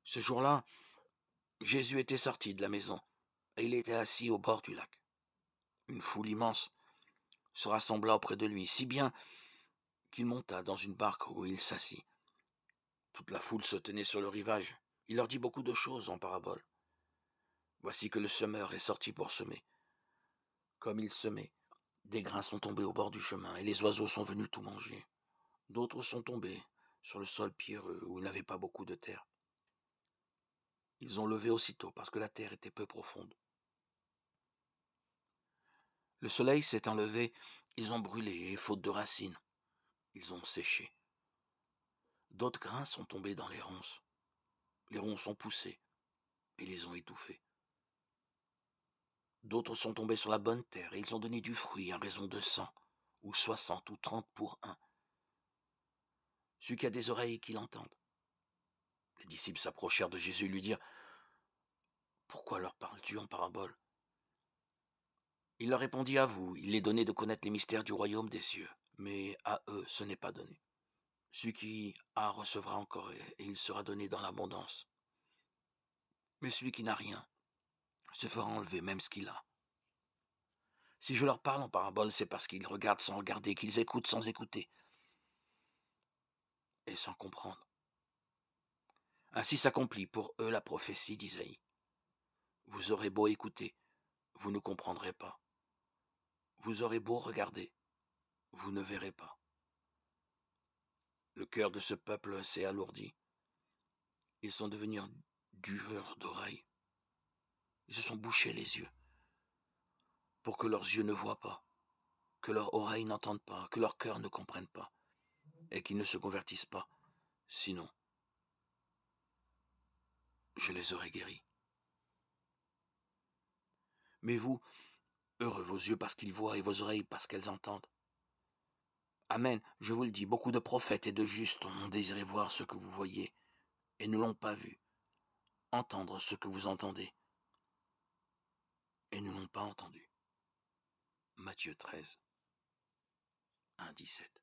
Ce jour-là, Jésus était sorti de la maison et il était assis au bord du lac. Une foule immense se rassembla auprès de lui, si bien qu'il monta dans une barque où il s'assit. Toute la foule se tenait sur le rivage. Il leur dit beaucoup de choses en parabole. Voici que le semeur est sorti pour semer. Comme il semait, des grains sont tombés au bord du chemin et les oiseaux sont venus tout manger. D'autres sont tombés sur le sol pierreux où il n'avait pas beaucoup de terre. Ils ont levé aussitôt parce que la terre était peu profonde. Le soleil s'étant levé, ils ont brûlé et faute de racines, ils ont séché. D'autres grains sont tombés dans les ronces. Les ronces ont poussé et les ont étouffés. D'autres sont tombés sur la bonne terre et ils ont donné du fruit à raison de 100, ou 60, ou 30 pour un. Celui qui a des oreilles, qu'il entende. Les disciples s'approchèrent de Jésus et lui dirent: Pourquoi leur parles-tu en parabole? Il leur répondit: À vous, il est donné de connaître les mystères du royaume des cieux, mais à eux ce n'est pas donné. Celui qui a recevra encore et il sera donné dans l'abondance. Mais celui qui n'a rien se fera enlever même ce qu'il a. Si je leur parle en parabole, c'est parce qu'ils regardent sans regarder, qu'ils écoutent sans écouter, et sans comprendre. Ainsi s'accomplit pour eux la prophétie d'Isaïe. Vous aurez beau écouter, vous ne comprendrez pas. Vous aurez beau regarder, vous ne verrez pas. Le cœur de ce peuple s'est alourdi. Ils sont devenus durs d'oreilles. Ils se sont bouchés les yeux, pour que leurs yeux ne voient pas, que leurs oreilles n'entendent pas, que leur cœur ne comprenne pas, et qu'ils ne se convertissent pas. Sinon, je les aurais guéris. Mais vous, heureux vos yeux parce qu'ils voient et vos oreilles parce qu'elles entendent. Amen, je vous le dis, beaucoup de prophètes et de justes ont désiré voir ce que vous voyez, et ne l'ont pas vu, entendre ce que vous entendez, et ne l'ont pas entendu. Matthieu 13, 1, 17.